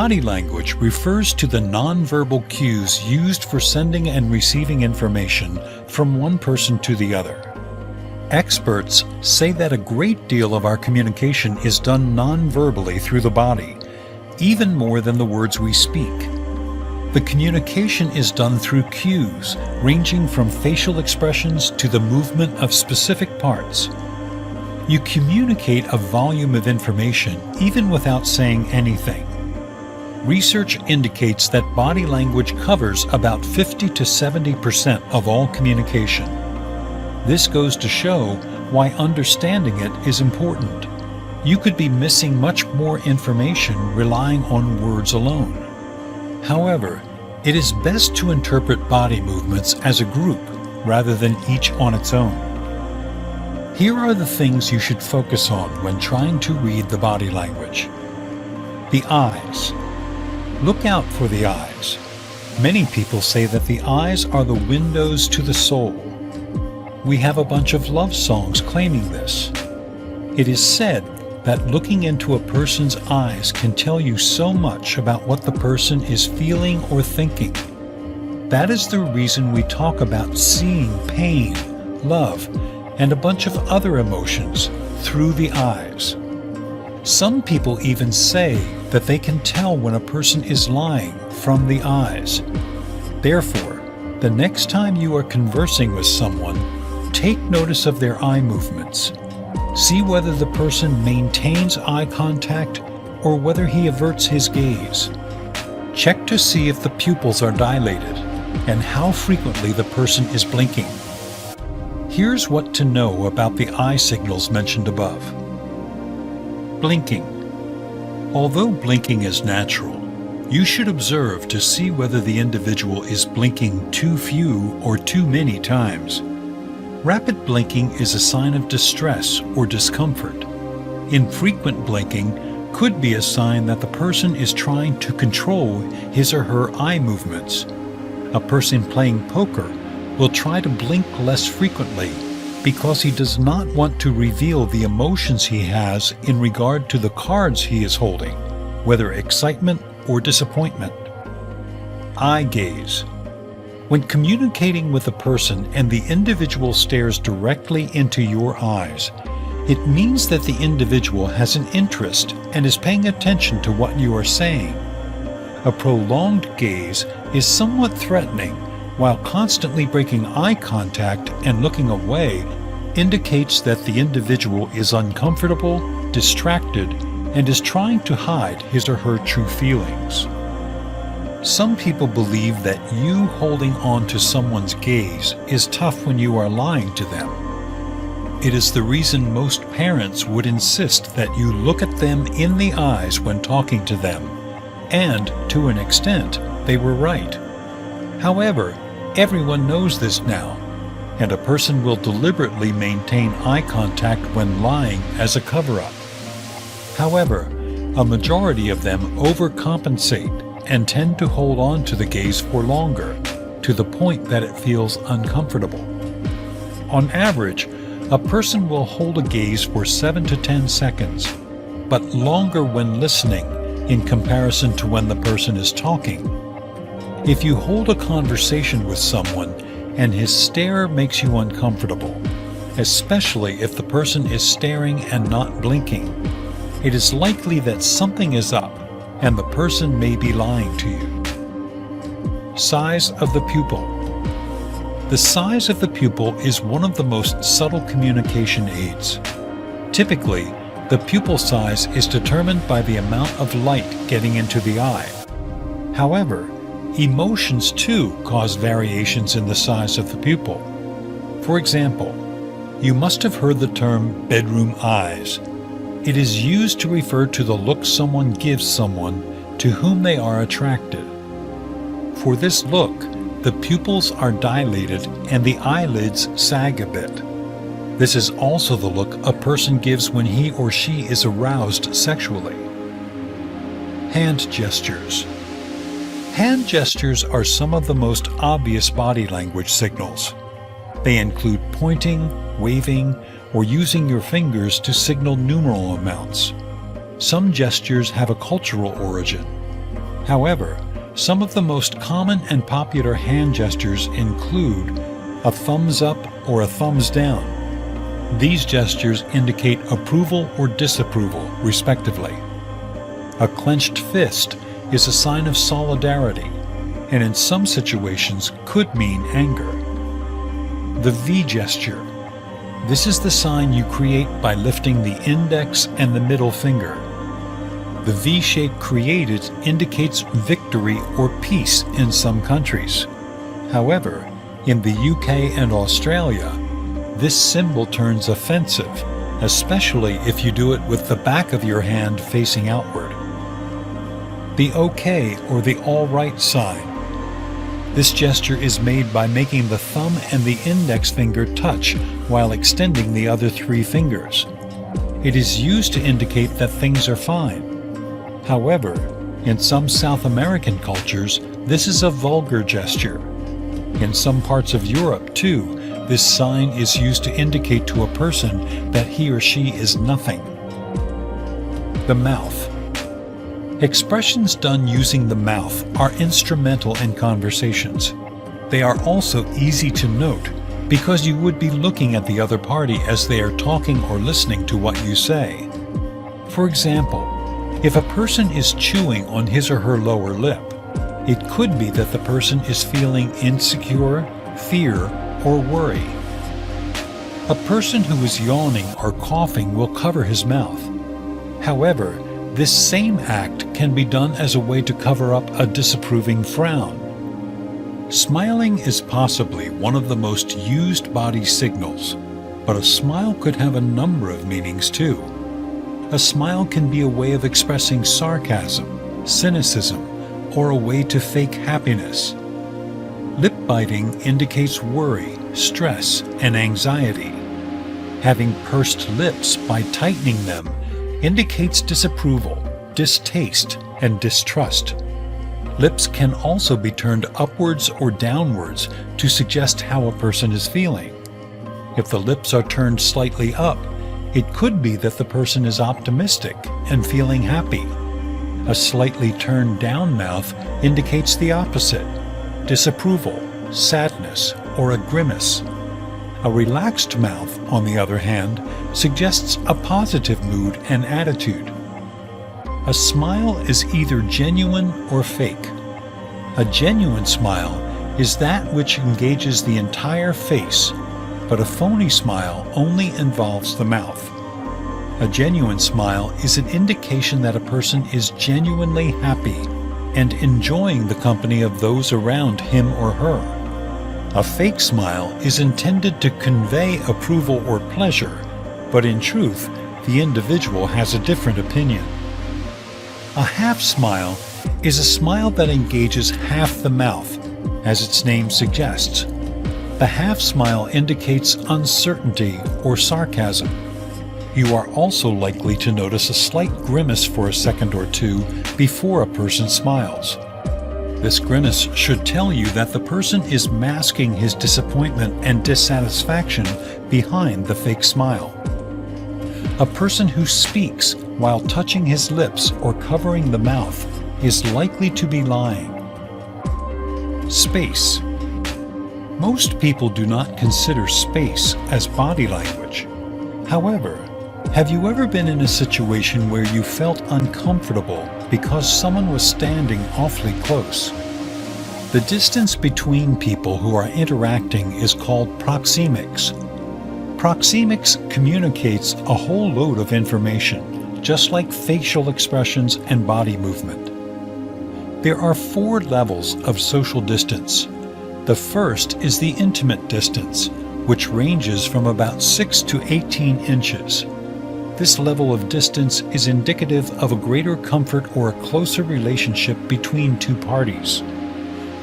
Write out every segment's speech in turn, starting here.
Body language refers to the nonverbal cues used for sending and receiving information from one person to the other. Experts say that a great deal of our communication is done non-verbally through the body, even more than the words we speak. The communication is done through cues, ranging from facial expressions to the movement of specific parts. You communicate a volume of information even without saying anything. Research indicates that body language covers about 50 to 70% of all communication. This goes to show why understanding it is important. You could be missing much more information relying on words alone. However, it is best to interpret body movements as a group rather than each on its own. Here are the things you should focus on when trying to read the body language. The eyes. Look out for the eyes. Many people say that the eyes are the windows to the soul. We have a bunch of love songs claiming this. It is said that looking into a person's eyes can tell you so much about what the person is feeling or thinking. That is the reason we talk about seeing pain, love, and a bunch of other emotions through the eyes. Some people even say that they can tell when a person is lying from the eyes. Therefore, the next time you are conversing with someone, take notice of their eye movements. See whether the person maintains eye contact or whether he averts his gaze. Check to see if the pupils are dilated and how frequently the person is blinking. Here's what to know about the eye signals mentioned above. Blinking. Although blinking is natural, you should observe to see whether the individual is blinking too few or too many times. Rapid blinking is a sign of distress or discomfort. Infrequent blinking could be a sign that the person is trying to control his or her eye movements. A person playing poker will try to blink less frequently because he does not want to reveal the emotions he has in regard to the cards he is holding, whether excitement or disappointment. Eye gaze. When communicating with a person and the individual stares directly into your eyes, it means that the individual has an interest and is paying attention to what you are saying. A prolonged gaze is somewhat threatening, while constantly breaking eye contact and looking away indicates that the individual is uncomfortable, distracted, and is trying to hide his or her true feelings. Some people believe that you holding on to someone's gaze is tough when you are lying to them. It is the reason most parents would insist that you look at them in the eyes when talking to them, and to an extent, they were right. However, everyone knows this now, and a person will deliberately maintain eye contact when lying as a cover-up. However, a majority of them overcompensate and tend to hold on to the gaze for longer, to the point that it feels uncomfortable. On average, a person will hold a gaze for 7 to 10 seconds, but longer when listening in comparison to when the person is talking. If you hold a conversation with someone and his stare makes you uncomfortable, especially if the person is staring and not blinking, it is likely that something is up and the person may be lying to you. Size of the pupil. The size of the pupil is one of the most subtle communication aids. Typically, the pupil size is determined by the amount of light getting into the eye. However, emotions too cause variations in the size of the pupil. For example, you must have heard the term bedroom eyes. It is used to refer to the look someone gives someone to whom they are attracted. For this look, the pupils are dilated and the eyelids sag a bit. This is also the look a person gives when he or she is aroused sexually. Hand gestures. Hand gestures are some of the most obvious body language signals. They include pointing, waving, or using your fingers to signal numeral amounts. Some gestures have a cultural origin. However, some of the most common and popular hand gestures include a thumbs up or a thumbs down. These gestures indicate approval or disapproval, respectively. A clenched fist is a sign of solidarity, and in some situations could mean anger. The V gesture. This is the sign you create by lifting the index and the middle finger. The V shape created indicates victory or peace in some countries. However, in the UK and Australia, this symbol turns offensive, especially if you do it with the back of your hand facing outward. The OK or the all right sign. This gesture is made by making the thumb and the index finger touch while extending the other three fingers. It is used to indicate that things are fine. However, in some South American cultures, this is a vulgar gesture. In some parts of Europe, too, this sign is used to indicate to a person that he or she is nothing. The mouth. Expressions done using the mouth are instrumental in conversations. They are also easy to note because you would be looking at the other party as they are talking or listening to what you say. For example, if a person is chewing on his or her lower lip, it could be that the person is feeling insecure, fear, or worry. A person who is yawning or coughing will cover his mouth. However, this same act can be done as a way to cover up a disapproving frown. Smiling is possibly one of the most used body signals, but a smile could have a number of meanings too. A smile can be a way of expressing sarcasm, cynicism, or a way to fake happiness. Lip biting indicates worry, stress, and anxiety. Having pursed lips by tightening them indicates disapproval, distaste, and distrust. Lips can also be turned upwards or downwards to suggest how a person is feeling. If the lips are turned slightly up, it could be that the person is optimistic and feeling happy. A slightly turned down mouth indicates the opposite: disapproval, sadness, or a grimace. A relaxed mouth, on the other hand, suggests a positive mood and attitude. A smile is either genuine or fake. A genuine smile is that which engages the entire face, but a phony smile only involves the mouth. A genuine smile is an indication that a person is genuinely happy and enjoying the company of those around him or her. A fake smile is intended to convey approval or pleasure, but in truth, the individual has a different opinion. A half smile is a smile that engages half the mouth, as its name suggests. The half smile indicates uncertainty or sarcasm. You are also likely to notice a slight grimace for a second or two before a person smiles. This grimace should tell you that the person is masking his disappointment and dissatisfaction behind the fake smile. A person who speaks while touching his lips or covering the mouth is likely to be lying. Space. Most people do not consider space as body language. However, have you ever been in a situation where you felt uncomfortable because someone was standing awfully close? The distance between people who are interacting is called proxemics. Proxemics communicates a whole load of information, just like facial expressions and body movement. There are 4 levels of social distance. The first is the intimate distance, which ranges from about 6 to 18 inches. This level of distance is indicative of a greater comfort or a closer relationship between two parties.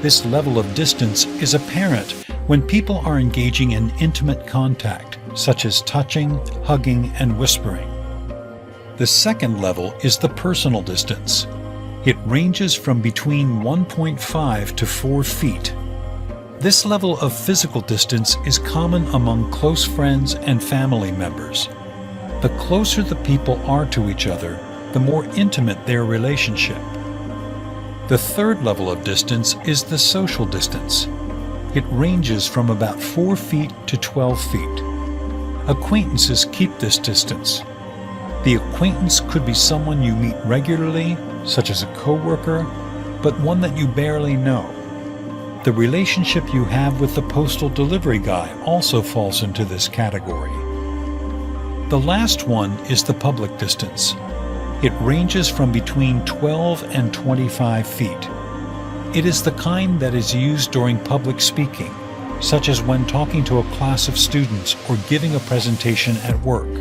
This level of distance is apparent when people are engaging in intimate contact, such as touching, hugging, and whispering. The second level is the personal distance. It ranges from between 1.5 to 4 feet. This level of physical distance is common among close friends and family members. The closer the people are to each other, the more intimate their relationship. The third level of distance is the social distance. It ranges from about 4 feet to 12 feet. Acquaintances keep this distance. The acquaintance could be someone you meet regularly, such as a coworker, but one that you barely know. The relationship you have with the postal delivery guy also falls into this category. The last one is the public distance. It ranges from between 12 and 25 feet. It is the kind that is used during public speaking, such as when talking to a class of students or giving a presentation at work.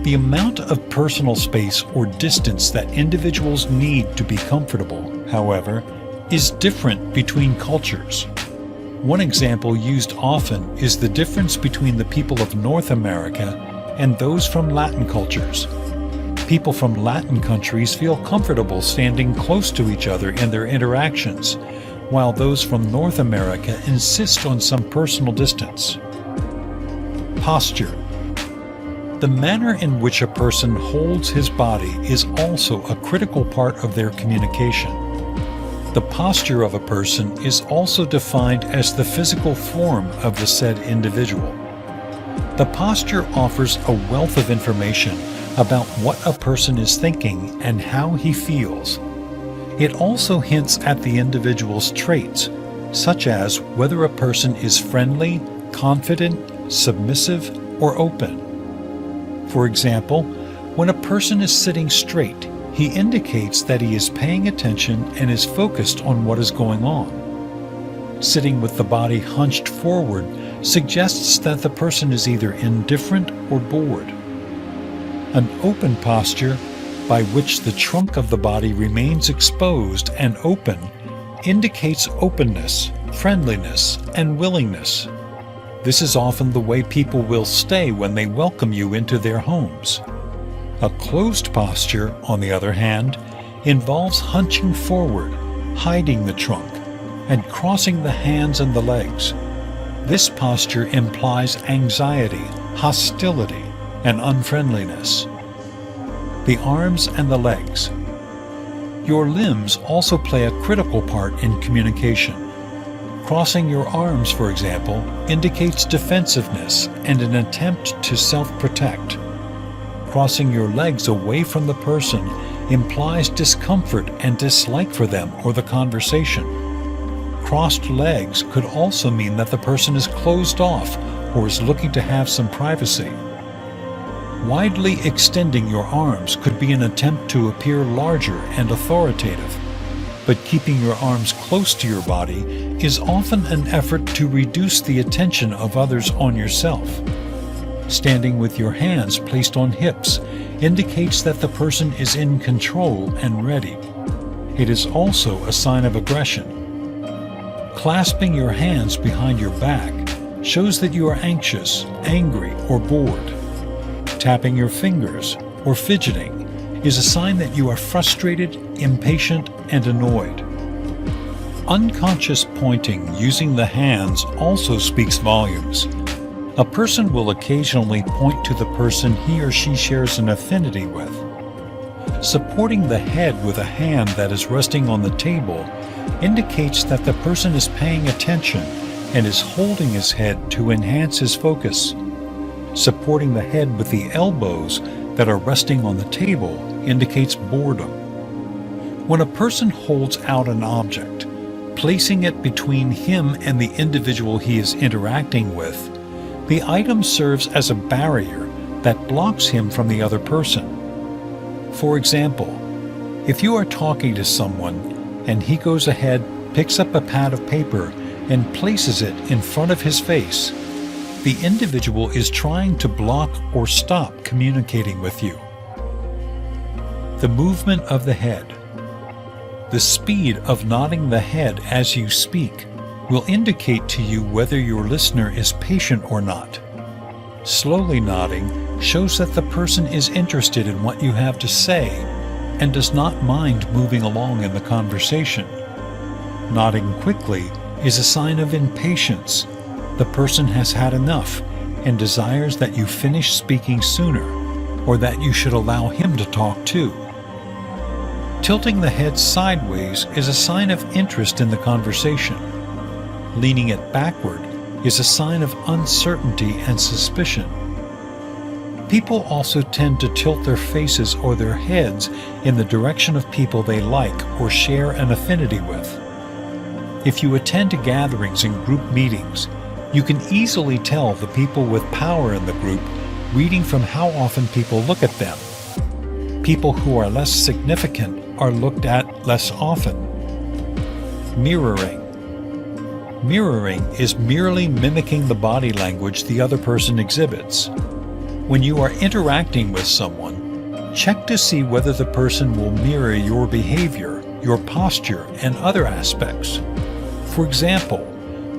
The amount of personal space or distance that individuals need to be comfortable, however, is different between cultures. One example used often is the difference between the people of North America and those from Latin cultures. People from Latin countries feel comfortable standing close to each other in their interactions, while those from North America insist on some personal distance. Posture. The manner in which a person holds his body is also a critical part of their communication. The posture of a person is also defined as the physical form of the said individual. The posture offers a wealth of information about what a person is thinking and how he feels. It also hints at the individual's traits, such as whether a person is friendly, confident, submissive, or open. For example, when a person is sitting straight, he indicates that he is paying attention and is focused on what is going on. Sitting with the body hunched forward suggests that the person is either indifferent or bored. An open posture, by which the trunk of the body remains exposed and open, indicates openness, friendliness, and willingness. This is often the way people will stay when they welcome you into their homes. A closed posture, on the other hand, involves hunching forward, hiding the trunk, and crossing the hands and the legs. This posture implies anxiety, hostility, and unfriendliness. The arms and the legs. Your limbs also play a critical part in communication. Crossing your arms, for example, indicates defensiveness and an attempt to self-protect. Crossing your legs away from the person implies discomfort and dislike for them or the conversation. Crossed legs could also mean that the person is closed off or is looking to have some privacy. Widely extending your arms could be an attempt to appear larger and authoritative, but keeping your arms close to your body is often an effort to reduce the attention of others on yourself. Standing with your hands placed on hips indicates that the person is in control and ready. It is also a sign of aggression. Clasping your hands behind your back shows that you are anxious, angry, or bored. Tapping your fingers or fidgeting is a sign that you are frustrated, impatient, and annoyed. Unconscious pointing using the hands also speaks volumes. A person will occasionally point to the person he or she shares an affinity with. Supporting the head with a hand that is resting on the table indicates that the person is paying attention and is holding his head to enhance his focus. Supporting the head with the elbows that are resting on the table indicates boredom. When a person holds out an object, placing it between him and the individual he is interacting with, the item serves as a barrier that blocks him from the other person. For example, if you are talking to someone and he goes ahead, picks up a pad of paper, and places it in front of his face, the individual is trying to block or stop communicating with you. The movement of the head. The speed of nodding the head as you speak will indicate to you whether your listener is patient or not. Slowly nodding shows that the person is interested in what you have to say and does not mind moving along in the conversation. Nodding quickly is a sign of impatience. The person has had enough and desires that you finish speaking sooner, or that you should allow him to talk too. Tilting the head sideways is a sign of interest in the conversation. Leaning it backward is a sign of uncertainty and suspicion. People also tend to tilt their faces or their heads in the direction of people they like or share an affinity with. If you attend gatherings and group meetings, you can easily tell the people with power in the group reading from how often people look at them. People who are less significant are looked at less often. Mirroring. Mirroring is merely mimicking the body language the other person exhibits. When you are interacting with someone, check to see whether the person will mirror your behavior, your posture, and other aspects. For example,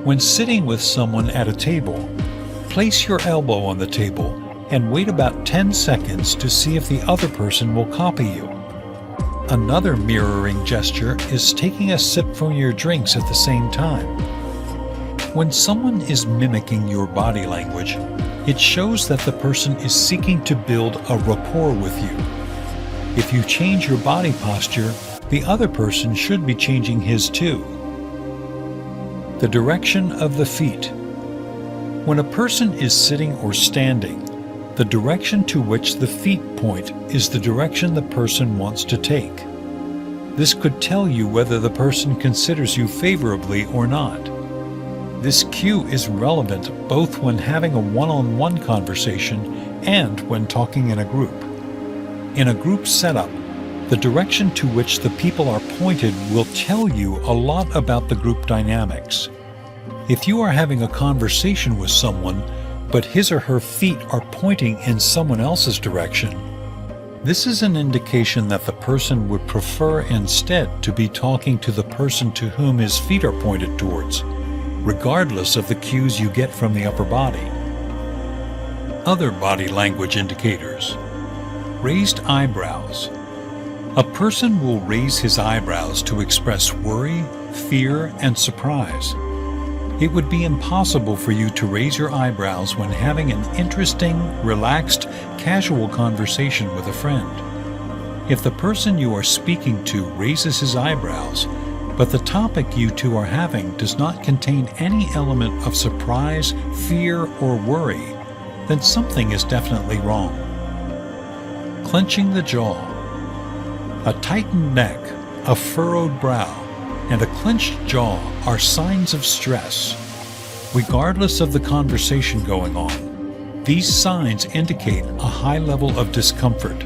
when sitting with someone at a table, place your elbow on the table and wait about 10 seconds to see if the other person will copy you. Another mirroring gesture is taking a sip from your drinks at the same time. When someone is mimicking your body language, it shows that the person is seeking to build a rapport with you. If you change your body posture, the other person should be changing his too. The direction of the feet. When a person is sitting or standing, the direction to which the feet point is the direction the person wants to take. This could tell you whether the person considers you favorably or not. This cue is relevant both when having a one-on-one conversation and when talking in a group. In a group setup, the direction to which the people are pointed will tell you a lot about the group dynamics. If you are having a conversation with someone, but his or her feet are pointing in someone else's direction, this is an indication that the person would prefer instead to be talking to the person to whom his feet are pointed towards, regardless of the cues you get from the upper body. Other body language indicators. Raised eyebrows. A person will raise his eyebrows to express worry, fear, and surprise. It would be impossible for you to raise your eyebrows when having an interesting, relaxed, casual conversation with a friend. If the person you are speaking to raises his eyebrows, but the topic you two are having does not contain any element of surprise, fear, or worry, then something is definitely wrong. Clenching the jaw. A tightened neck, a furrowed brow, and a clenched jaw are signs of stress. Regardless of the conversation going on, these signs indicate a high level of discomfort.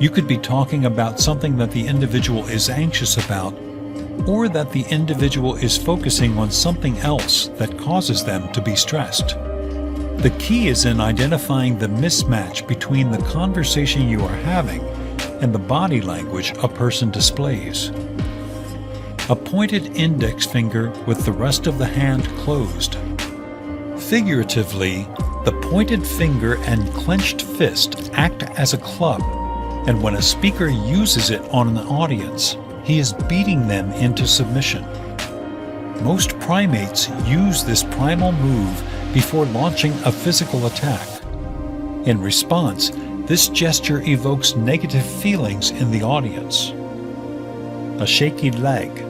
You could be talking about something that the individual is anxious about, or that the individual is focusing on something else that causes them to be stressed. The key is in identifying the mismatch between the conversation you are having and the body language a person displays. A pointed index finger with the rest of the hand closed. Figuratively, the pointed finger and clenched fist act as a club, and when a speaker uses it on an audience, he is beating them into submission. Most primates use this primal move before launching a physical attack. In response, this gesture evokes negative feelings in the audience. A shaky leg.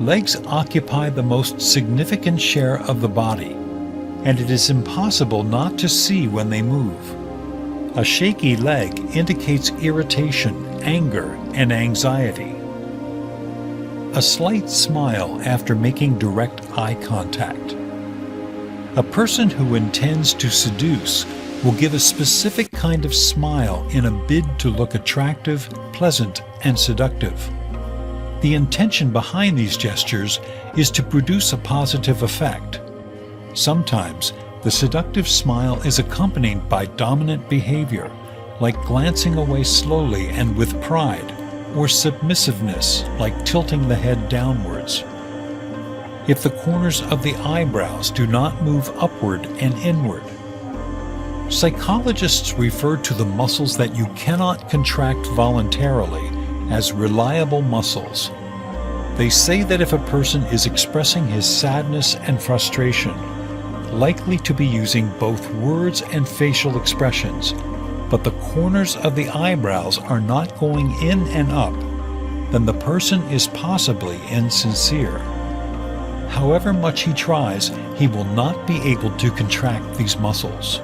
Legs occupy the most significant share of the body, and it is impossible not to see when they move. A shaky leg indicates irritation, anger, and anxiety. A slight smile after making direct eye contact. A person who intends to seduce will give a specific kind of smile in a bid to look attractive, pleasant, and seductive. The intention behind these gestures is to produce a positive effect. Sometimes, the seductive smile is accompanied by dominant behavior, like glancing away slowly and with pride, or submissiveness, like tilting the head downwards. If the corners of the eyebrows do not move upward and inward. Psychologists refer to the muscles that you cannot contract voluntarily as reliable muscles. They say that if a person is expressing his sadness and frustration, likely to be using both words and facial expressions, but the corners of the eyebrows are not going in and up, then the person is possibly insincere. However much he tries, he will not be able to contract these muscles.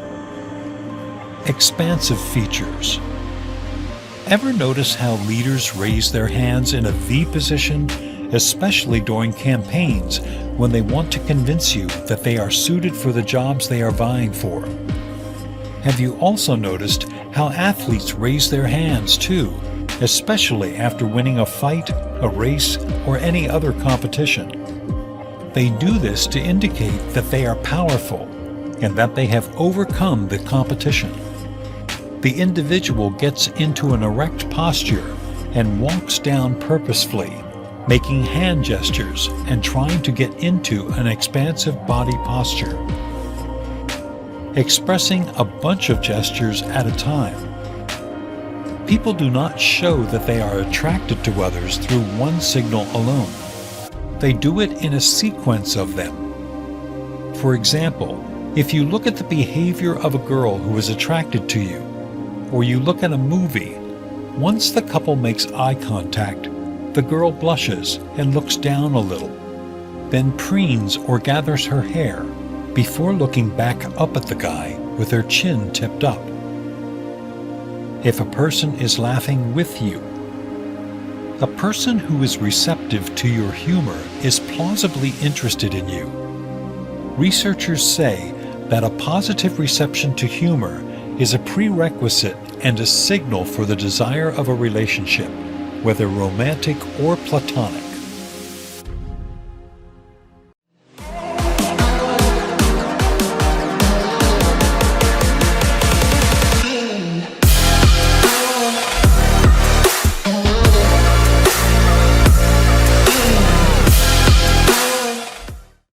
Expansive features. Ever notice how leaders raise their hands in a V position, especially during campaigns when they want to convince you that they are suited for the jobs they are vying for? Have you also noticed how athletes raise their hands too, especially after winning a fight, a race, or any other competition? They do this to indicate that they are powerful and that they have overcome the competition. The individual gets into an erect posture and walks down purposefully, making hand gestures and trying to get into an expansive body posture. Expressing a bunch of gestures at a time. People do not show that they are attracted to others through one signal alone. They do it in a sequence of them. For example, if you look at the behavior of a girl who is attracted to you, or you look at a movie, once the couple makes eye contact, the girl blushes and looks down a little, then preens or gathers her hair before looking back up at the guy with her chin tipped up. If a person is laughing with you, a person who is receptive to your humor is plausibly interested in you. Researchers say that a positive reception to humor is a prerequisite and a signal for the desire of a relationship, whether romantic or platonic.